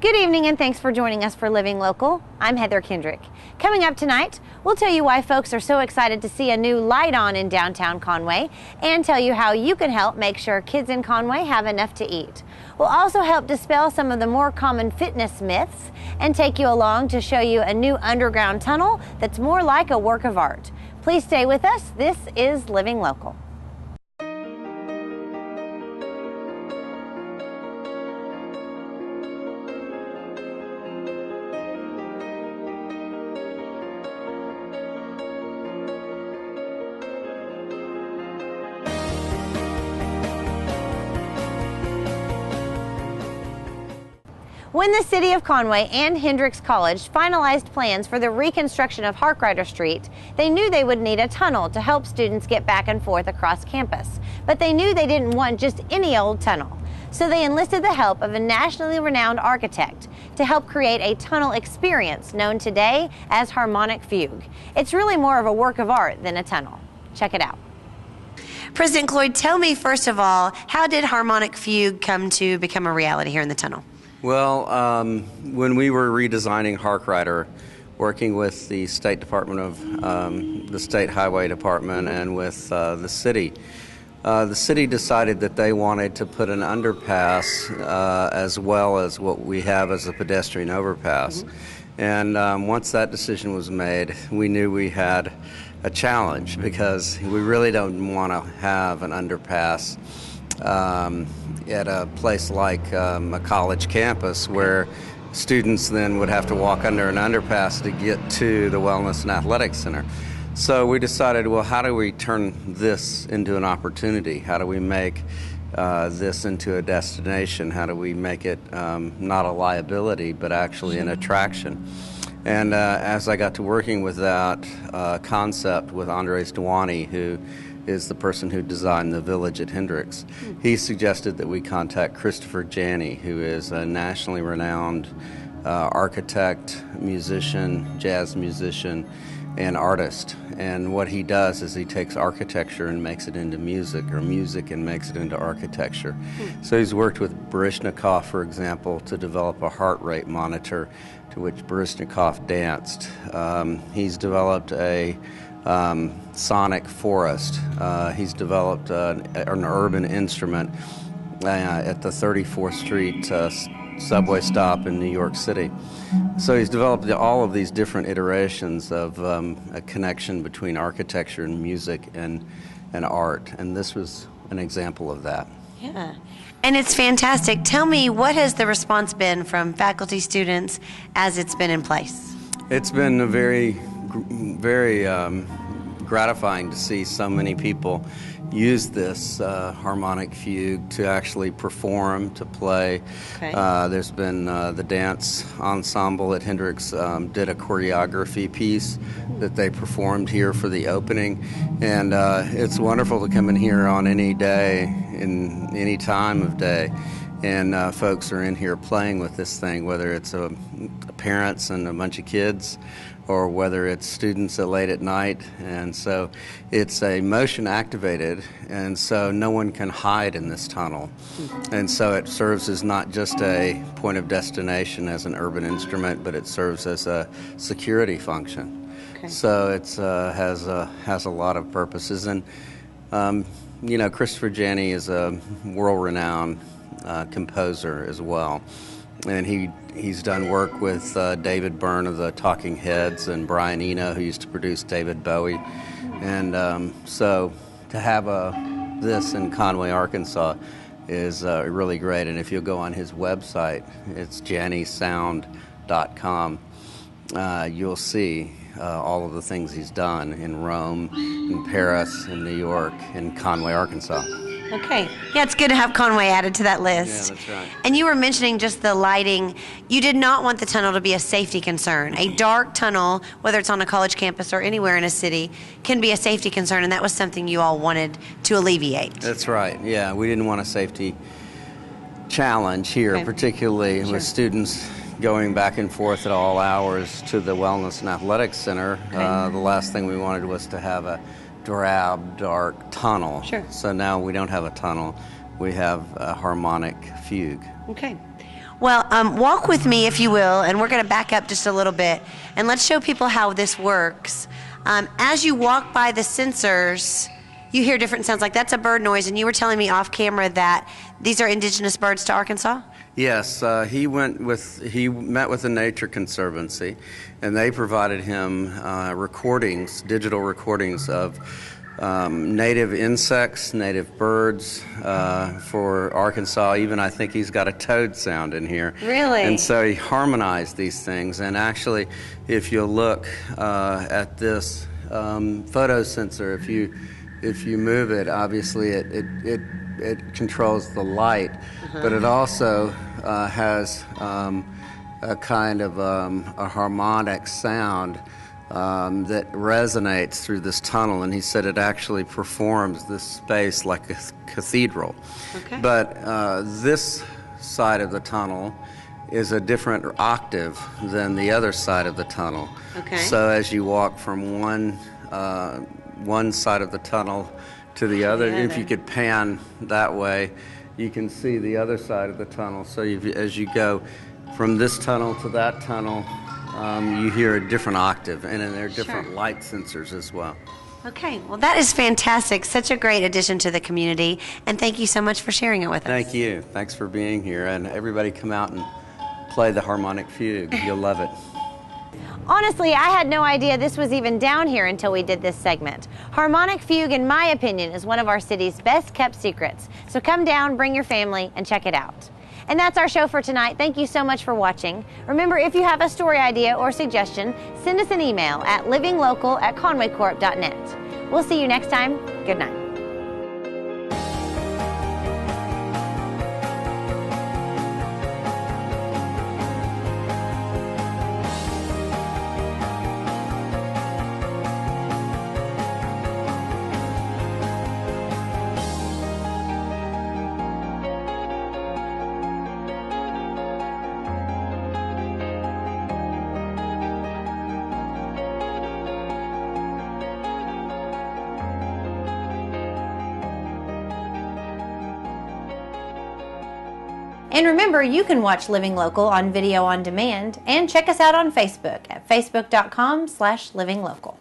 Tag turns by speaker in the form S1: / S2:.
S1: Good evening and thanks for joining us for Living Local. I'm Heather Kendrick. Coming up tonight, we'll tell you why folks are so excited to see a new light on in downtown Conway and tell you how you can help make sure kids in Conway have enough to eat. We'll also help dispel some of the more common fitness myths and take you along to show you a new underground tunnel that's more like a work of art. Please stay with us. This is Living Local. When the City of Conway and Hendrix College finalized plans for the reconstruction of Harkrider Street, they knew they would need a tunnel to help students get back and forth across campus. But they knew they didn't want just any old tunnel. So they enlisted the help of a nationally renowned architect to help create a tunnel experience known today as Harmonic Fugue. It's really more of a work of art than a tunnel. Check it out. President Cloyd, tell me first of all, how did Harmonic Fugue come to become a reality here in the tunnel?
S2: Well, when we were redesigning Harkrider, working with the State Department of the State Highway Department and with the city decided that they wanted to put an underpass as well as what we have as a pedestrian overpass. Mm-hmm. And once that decision was made, we knew we had a challenge because we really don't want to have an underpass at a place like a college campus where students then would have to walk under an underpass to get to the Wellness and Athletic Center. So we decided, well, how do we turn this into an opportunity? How do we make this into a destination? How do we make it not a liability, but actually an attraction? And as I got to working with that concept with Andres Dewani, who is the person who designed the village at Hendrix, he suggested that we contact Christopher Janney, who is a nationally renowned architect, musician, jazz musician, and artist. And what he does is he takes architecture and makes it into music, or music and makes it into architecture. So he's worked with Baryshnikov, for example, to develop a heart rate monitor to which Baryshnikov danced. He's developed a sonic forest. He's developed an urban instrument at the 34th Street subway stop in New York City. So he's developed all of these different iterations of a connection between architecture and music and art, and this was an example of that.
S1: Yeah, and it's fantastic. Tell me, what has the response been from faculty, students, as it's been in place?
S2: It's been a very gratifying to see so many people use this harmonic fugue to actually perform, to play. Okay. There's been the dance ensemble at Hendrix did a choreography piece that they performed here for the opening, and it's wonderful to come in here on any day, in any time of day, and folks are in here playing with this thing, whether it's parents and a bunch of kids, or whether it's students late at night. And so it's a motion activated, and so no one can hide in this tunnel. And so it serves as not just a point of destination as an urban instrument, but it serves as a security function. Okay. So it has a lot of purposes. And Christopher Janney is a world-renowned composer as well. And he's done work with David Byrne of the Talking Heads and Brian Eno, who used to produce David Bowie. And so to have this in Conway, Arkansas is really great. And if you'll go on his website, it's jannysound.com, you'll see all of the things he's done in Rome, in Paris, in New York, in Conway, Arkansas.
S1: Okay. Yeah, it's good to have Conway added to that list.
S2: Yeah, that's right.
S1: And you were mentioning just the lighting. You did not want the tunnel to be a safety concern. A dark tunnel, whether it's on a college campus or anywhere in a city, can be a safety concern, and that was something you all wanted to alleviate.
S2: That's right. Yeah, we didn't want a safety challenge here, okay, particularly with students going back and forth at all hours to the Wellness and Athletic Center. Okay. The last thing we wanted was to have a drab, dark tunnel.
S1: Sure.
S2: So now we don't have a tunnel. We have a harmonic fugue.
S1: Okay. Well, walk with me, if you will, and we're going to back up just a little bit, and let's show people how this works. As you walk by the sensors, you hear different sounds. Like that's a bird noise, and you were telling me off camera that these are indigenous birds to Arkansas?
S2: Yes, he met with the Nature Conservancy, and they provided him digital recordings of native insects, native birds for Arkansas. Even I think he's got a toad sound in here.
S1: Really?
S2: And so he harmonized these things. And actually, if you look at this photo sensor, if you move it, obviously it controls the light, but it also has a kind of a harmonic sound that resonates through this tunnel, and he said it actually performs this space like a cathedral.
S1: Okay.
S2: But this side of the tunnel is a different octave than the other side of the tunnel.
S1: Okay.
S2: So as you walk from one side of the tunnel to the other, if you could pan that way, you can see the other side of the tunnel. So as you go from this tunnel to that tunnel, you hear a different octave, and then there are different light sensors as well.
S1: Okay, well that is fantastic. Such a great addition to the community, and thank you so much for sharing it with us.
S2: Thank you. Thanks for being here, and everybody come out and play the Harmonic Fugue. You'll love it.
S1: Honestly, I had no idea this was even down here until we did this segment. Harmonic Fugue, in my opinion, is one of our city's best kept secrets. So come down, bring your family, and check it out. And that's our show for tonight. Thank you so much for watching. Remember, if you have a story idea or suggestion, send us an email at livinglocal@conwaycorp.net. We'll see you next time. Good night. And remember, you can watch Living Local on video on demand and check us out on Facebook at facebook.com/livinglocal.